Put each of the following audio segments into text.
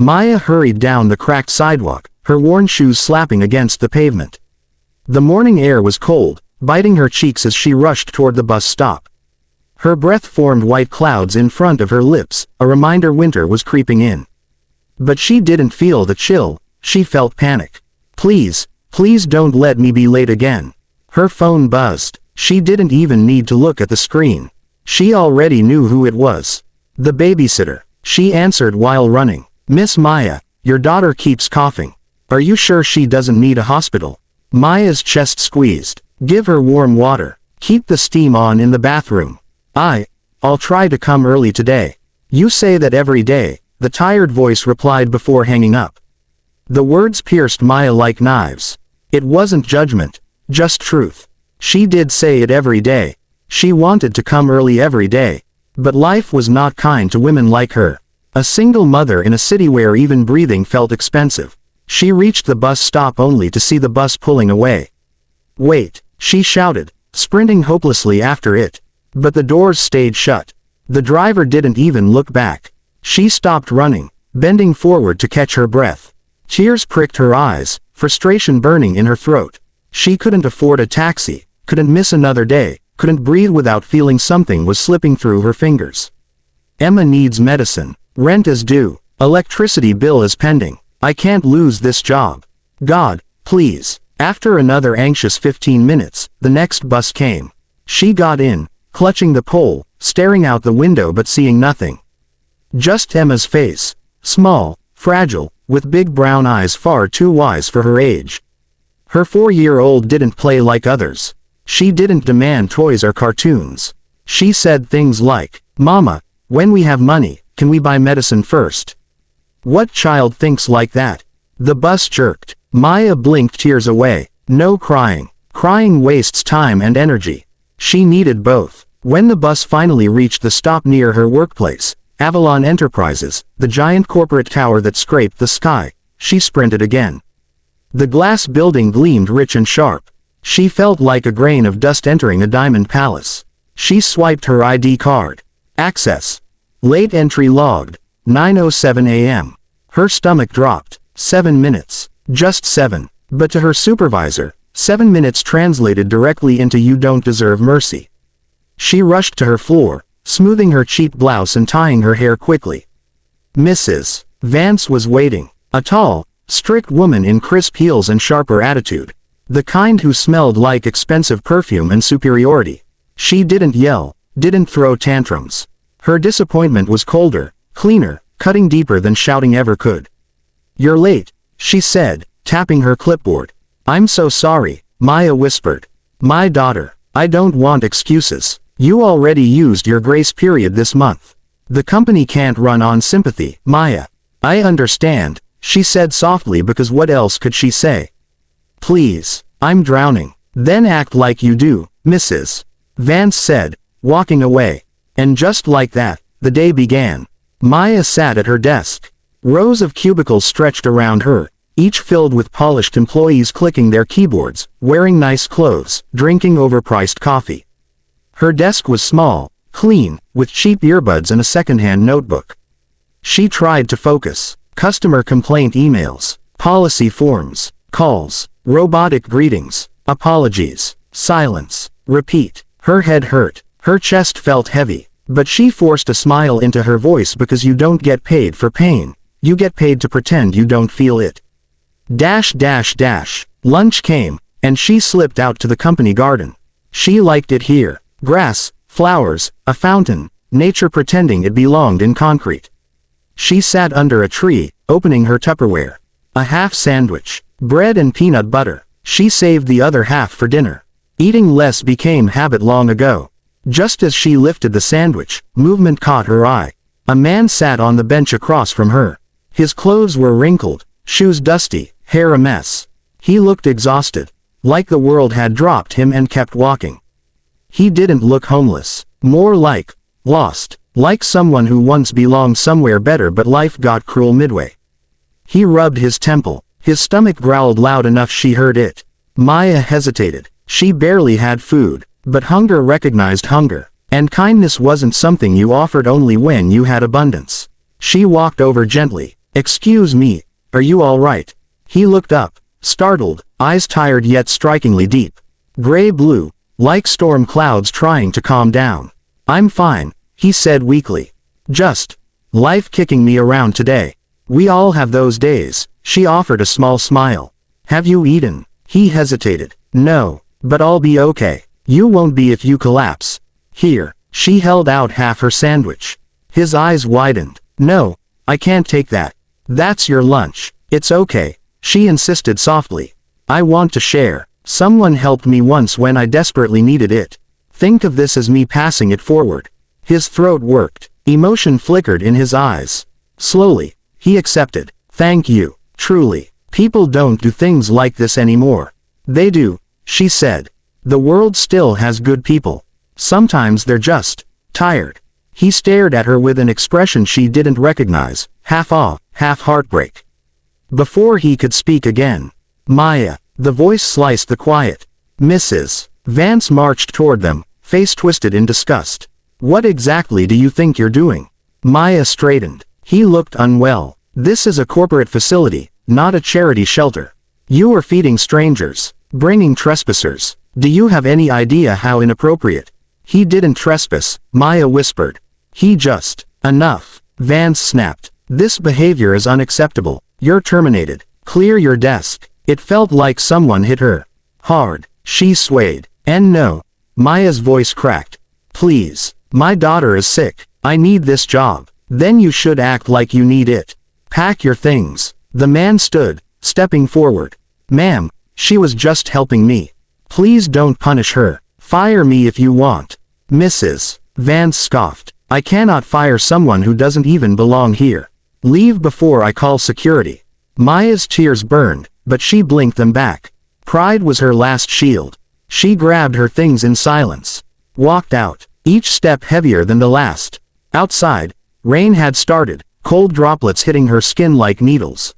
Maya hurried down the cracked sidewalk, her worn shoes slapping against the pavement. The morning air was cold, biting her cheeks as she rushed toward the bus stop. Her breath formed white clouds in front of her lips, a reminder winter was creeping in. But she didn't feel the chill, she felt panic. Please, please don't let me be late again. Her phone buzzed. She didn't even need to look at the screen. She already knew who it was. The babysitter. She answered while running. Miss Maya, your daughter keeps coughing. Are you sure she doesn't need a hospital? Maya's chest squeezed. Give her warm water. Keep the steam on in the bathroom. I'll try to come early today. You say that every day, the tired voice replied before hanging up. The words pierced Maya like knives. It wasn't judgment, just truth. She did say it every day. She wanted to come early every day. But life was not kind to women like her. A single mother in a city where even breathing felt expensive. She reached the bus stop only to see the bus pulling away. Wait, she shouted, sprinting hopelessly after it. But the doors stayed shut. The driver didn't even look back. She stopped running, bending forward to catch her breath. Tears pricked her eyes, frustration burning in her throat. She couldn't afford a taxi, couldn't miss another day, couldn't breathe without feeling something was slipping through her fingers. Emma needs medicine. Rent is due. Electricity bill is pending. I can't lose this job. God, please. After another anxious 15 minutes, the next bus came. She got in, clutching the pole, staring out the window but seeing nothing. Just Emma's face. Small, fragile, with big brown eyes far too wise for her age. Her 4-year-old didn't play like others. She didn't demand toys or cartoons. She said things like, Mama, when we have money, can we buy medicine first? What child thinks like that? The bus jerked. Maya blinked tears away. No crying. Crying wastes time and energy. She needed both. When the bus finally reached the stop near her workplace, Avalon Enterprises, the giant corporate tower that scraped the sky, she sprinted again. The glass building gleamed rich and sharp. She felt like a grain of dust entering a diamond palace. She swiped her ID card. Access. Late entry logged. 9:07 a.m. Her stomach dropped. 7 minutes. Just 7. But to her supervisor, 7 minutes translated directly into you don't deserve mercy. She rushed to her floor, smoothing her cheap blouse and tying her hair quickly. Mrs. Vance was waiting. A tall, strict woman in crisp heels and sharper attitude. The kind who smelled like expensive perfume and superiority. She didn't yell, didn't throw tantrums. Her disappointment was colder, cleaner, cutting deeper than shouting ever could. You're late, she said, tapping her clipboard. I'm so sorry, Maya whispered. My daughter, I don't want excuses. You already used your grace period this month. The company can't run on sympathy, Maya. I understand, she said softly because what else could she say? Please, I'm drowning. Then act like you do, Mrs. Vance said, walking away. And just like that, the day began. Maya sat at her desk. Rows of cubicles stretched around her, each filled with polished employees clicking their keyboards, wearing nice clothes, drinking overpriced coffee. Her desk was small, clean, with cheap earbuds and a second-hand notebook. She tried to focus. Customer complaint emails, policy forms, calls, robotic greetings, apologies, silence, repeat. Her head hurt. Her chest felt heavy. But she forced a smile into her voice because you don't get paid for pain. You get paid to pretend you don't feel it. Lunch came, and she slipped out to the company garden. She liked it here. Grass, flowers, a fountain, nature pretending it belonged in concrete. She sat under a tree, opening her Tupperware. A half sandwich, bread and peanut butter. She saved the other half for dinner. Eating less became habit long ago. Just as she lifted the sandwich, movement caught her eye. A man sat on the bench across from her. His clothes were wrinkled, shoes dusty, hair a mess. He looked exhausted, like the world had dropped him and kept walking. He didn't look homeless, more like lost, like someone who once belonged somewhere better but life got cruel midway. He rubbed his temple. His stomach growled loud enough she heard it. Maya hesitated. She barely had food, but hunger recognized hunger, and kindness wasn't something you offered only when you had abundance. She walked over gently. "Excuse me, are you all right?" He looked up, startled, eyes tired yet strikingly deep. Gray-blue, like storm clouds trying to calm down. "I'm fine," he said weakly. "Just life kicking me around today." "We all have those days," she offered a small smile. "Have you eaten?" He hesitated. "No, but I'll be okay." "You won't be if you collapse. Here." She held out half her sandwich. His eyes widened. "No, I can't take that. That's your lunch." "It's okay," she insisted softly. "I want to share. Someone helped me once when I desperately needed it. Think of this as me passing it forward." His throat worked. Emotion flickered in his eyes. Slowly, he accepted. "Thank you, truly. People don't do things like this anymore." "They do," she said. "The world still has good people. Sometimes they're just tired." He stared at her with an expression she didn't recognize, half awe, half heartbreak. Before he could speak again, "Maya," the voice sliced the quiet. Mrs. Vance marched toward them, face twisted in disgust. "What exactly do you think you're doing?" Maya straightened. He looked unwell. "This is a corporate facility, not a charity shelter. You are feeding strangers, bringing trespassers. Do you have any idea how inappropriate?" "He didn't trespass," Maya whispered. "He just..." "Enough," Vance snapped. "This behavior is unacceptable. You're terminated. Clear your desk." It felt like someone hit her hard. She swayed. "And no." Maya's voice cracked. "Please. My daughter is sick. I need this job." "Then you should act like you need it. Pack your things." The man stood, stepping forward. "Ma'am, she was just helping me. Please don't punish her. Fire me if you want." "Mrs. Vance scoffed. "I cannot fire someone who doesn't even belong here. Leave before I call security." Maya's tears burned, but she blinked them back. Pride was her last shield. She grabbed her things in silence. Walked out, each step heavier than the last. Outside, rain had started, cold droplets hitting her skin like needles.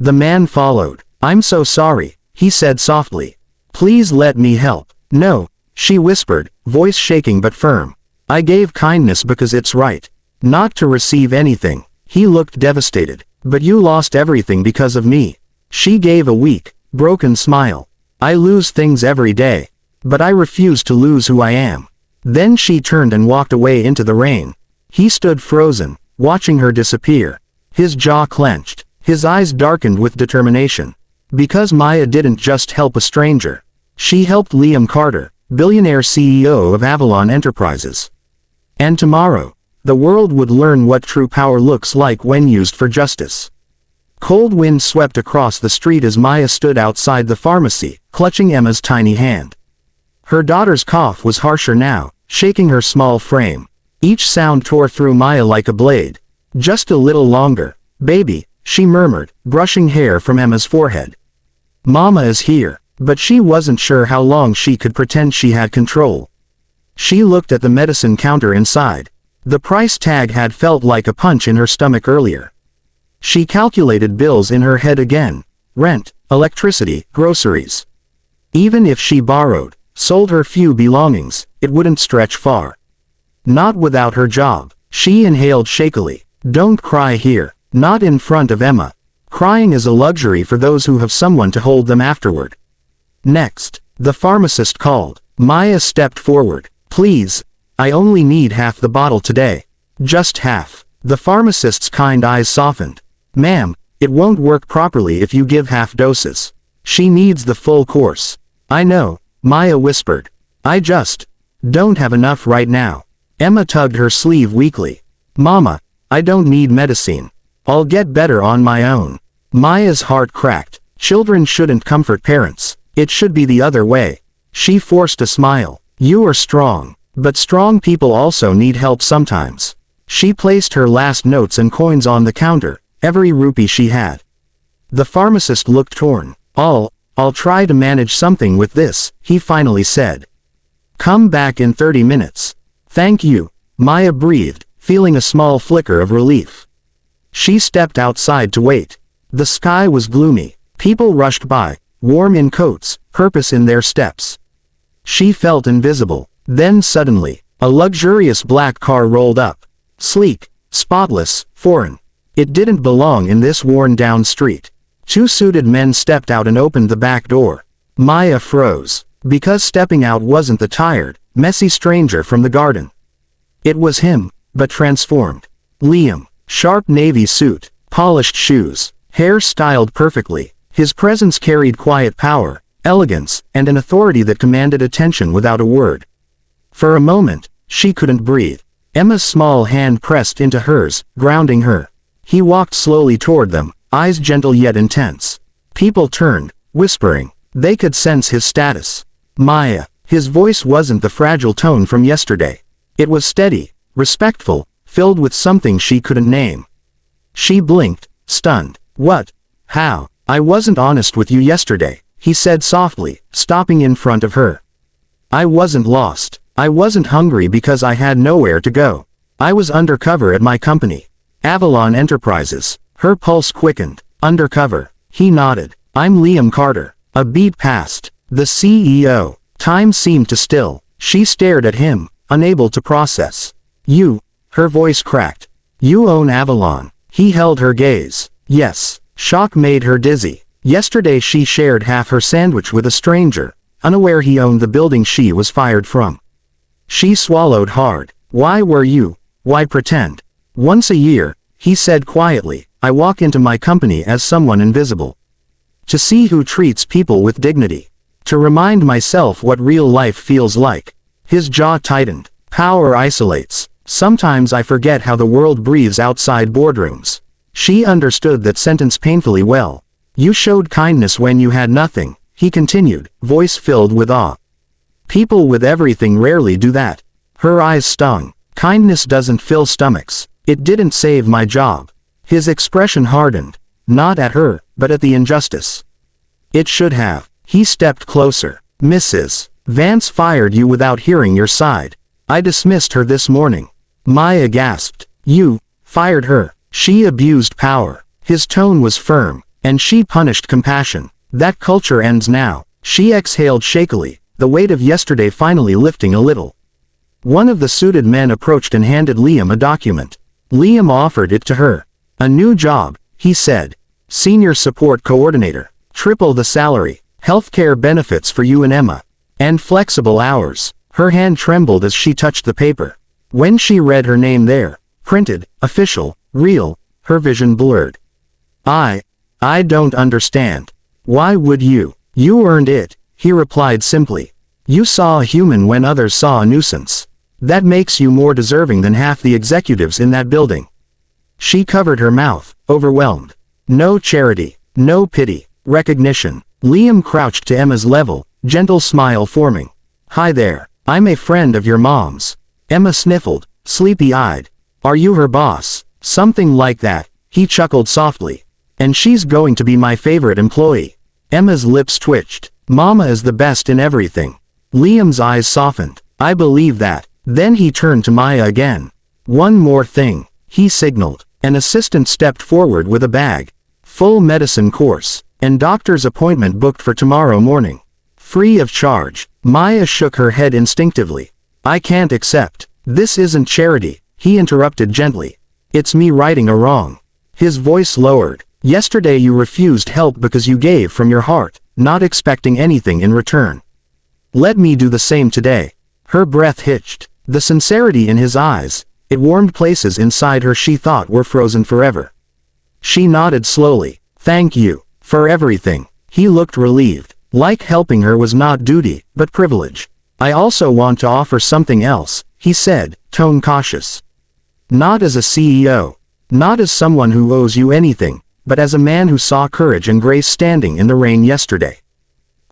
The man followed. "I'm so sorry," he said softly. "Please let me help." "No," she whispered, voice shaking but firm. "I gave kindness because it's right. Not to receive anything." He looked devastated. "But you lost everything because of me." She gave a weak, broken smile. "I lose things every day. But I refuse to lose who I am." Then she turned and walked away into the rain. He stood frozen, watching her disappear. His jaw clenched. His eyes darkened with determination. Because Maya didn't just help a stranger. She helped Liam Carter, billionaire CEO of Avalon Enterprises. And tomorrow, the world would learn what true power looks like when used for justice. Cold wind swept across the street as Maya stood outside the pharmacy, clutching Emma's tiny hand. Her daughter's cough was harsher now, shaking her small frame. Each sound tore through Maya like a blade. "Just a little longer, baby," she murmured, brushing hair from Emma's forehead. "Mama is here." But she wasn't sure how long she could pretend she had control. She looked at the medicine counter inside. The price tag had felt like a punch in her stomach earlier. She calculated bills in her head again. Rent, electricity, groceries. Even if she borrowed, sold her few belongings, it wouldn't stretch far. Not without her job. She inhaled shakily. "Don't cry here. Not in front of Emma. Crying is a luxury for those who have someone to hold them afterward." Next, the pharmacist called. Maya stepped forward. "Please, I only need half the bottle today." "Just half." The pharmacist's kind eyes softened. "Ma'am, it won't work properly if you give half doses. She needs the full course." "I know," Maya whispered. "I just don't have enough right now." Emma tugged her sleeve weakly. "Mama, I don't need medicine. I'll get better on my own." Maya's heart cracked. Children shouldn't comfort parents. It should be the other way. She forced a smile. "You are strong. But strong people also need help sometimes." She placed her last notes and coins on the counter, every rupee she had. The pharmacist looked torn. I'll try to manage something with this," he finally said. "Come back in 30 minutes. "Thank you," Maya breathed, feeling a small flicker of relief. She stepped outside to wait. The sky was gloomy. People rushed by, warm in coats, purpose in their steps. She felt invisible. Then suddenly, a luxurious black car rolled up. Sleek, spotless, foreign. It didn't belong in this worn-down street. Two suited men stepped out and opened the back door. Maya froze, because stepping out wasn't the tired, messy stranger from the garden. It was him, but transformed. Liam. Sharp navy suit, polished shoes, hair styled perfectly. His presence carried quiet power, elegance, and an authority that commanded attention without a word. For a moment, she couldn't breathe. Emma's small hand pressed into hers, grounding her. He walked slowly toward them, eyes gentle yet intense. People turned, whispering. They could sense his status. Maya. His voice wasn't the fragile tone from yesterday. It was steady, respectful, filled with something she couldn't name. She blinked, stunned. What? How? I wasn't honest with you yesterday, he said softly, stopping in front of her. I wasn't lost. I wasn't hungry because I had nowhere to go. I was undercover at my company. Avalon Enterprises. Her pulse quickened. Undercover. He nodded. I'm Liam Carter. A beat passed. The CEO. Time seemed to still. She stared at him, unable to process. You. Her voice cracked. You own Avalon. He held her gaze. Yes. Shock made her dizzy. Yesterday she shared half her sandwich with a stranger, unaware he owned the building she was fired from. She swallowed hard. Why were you? Why pretend? Once a year, he said quietly, I walk into my company as someone invisible. To see who treats people with dignity. To remind myself what real life feels like. His jaw tightened. Power isolates. Sometimes I forget how the world breathes outside boardrooms. She understood that sentence painfully well. You showed kindness when you had nothing, he continued, voice filled with awe. People with everything rarely do that. Her eyes stung. Kindness doesn't fill stomachs. It didn't save my job. His expression hardened. Not at her, but at the injustice. It should have. He stepped closer. Mrs. Vance fired you without hearing your side. I dismissed her this morning. Maya gasped. You fired her. She abused power. His tone was firm, and she punished compassion. That culture ends now. She exhaled shakily, the weight of yesterday finally lifting a little. One of the suited men approached and handed Liam a document. Liam offered it to her. A new job, he said. Senior Support Coordinator. Triple the salary. Healthcare benefits for you and Emma. And flexible hours. Her hand trembled as she touched the paper. When she read her name there, printed, official, real, her vision blurred. I don't understand. Why would you? You earned it, he replied simply. You saw a human when others saw a nuisance. That makes you more deserving than half the executives in that building. She covered her mouth, overwhelmed. No charity, no pity, recognition. Liam crouched to Emma's level, gentle smile forming. Hi there, I'm a friend of your mom's. Emma sniffled, sleepy-eyed. Are you her boss? Something like that, he chuckled softly. And she's going to be my favorite employee. Emma's lips twitched. Mama is the best in everything. Liam's eyes softened. I believe that. Then he turned to Maya again. One more thing, he signaled. An assistant stepped forward with a bag. Full medicine course, and doctor's appointment booked for tomorrow morning. Free of charge. Maya shook her head instinctively. I can't accept. This isn't charity, he interrupted gently. It's me righting a wrong. His voice lowered. Yesterday you refused help because you gave from your heart, not expecting anything in return. Let me do the same today. Her breath hitched. The sincerity in his eyes, it warmed places inside her she thought were frozen forever. She nodded slowly. Thank you. For everything. He looked relieved. Like helping her was not duty, but privilege. I also want to offer something else, he said, tone cautious. Not as a CEO. Not as someone who owes you anything, but as a man who saw courage and grace standing in the rain yesterday.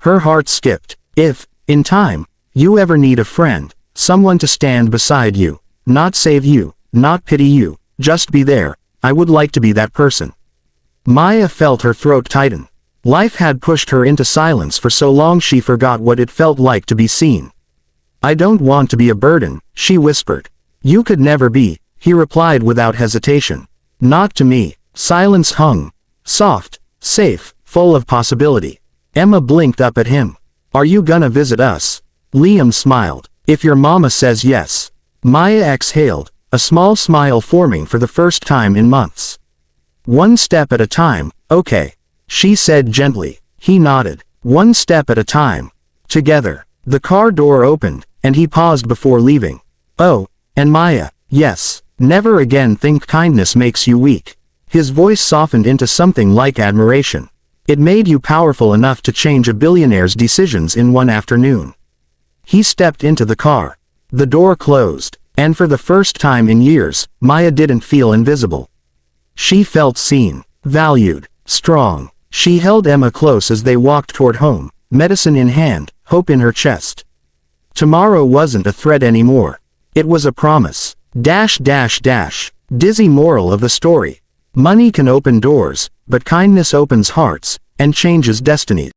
Her heart skipped. If, in time, you ever need a friend, someone to stand beside you, not save you, not pity you, just be there, I would like to be that person. Maya felt her throat tighten. Life had pushed her into silence for so long she forgot what it felt like to be seen. I don't want to be a burden, she whispered. You could never be, he replied without hesitation. Not to me. Silence hung. Soft, safe, full of possibility. Emma blinked up at him. Are you gonna visit us? Liam smiled. If your mama says yes. Maya exhaled, a small smile forming for the first time in months. One step at a time, okay, she said gently. He nodded. One step at a time. Together. The car door opened, and he paused before leaving. Oh, and Maya, yes, never again think kindness makes you weak. His voice softened into something like admiration. It made you powerful enough to change a billionaire's decisions in one afternoon. He stepped into the car. The door closed, and for the first time in years, Maya didn't feel invisible. She felt seen, valued, strong. She held Emma close as they walked toward home, medicine in hand, hope in her chest. Tomorrow wasn't a threat anymore. It was a promise. Dizzy moral of the story. Money can open doors, but kindness opens hearts, and changes destinies.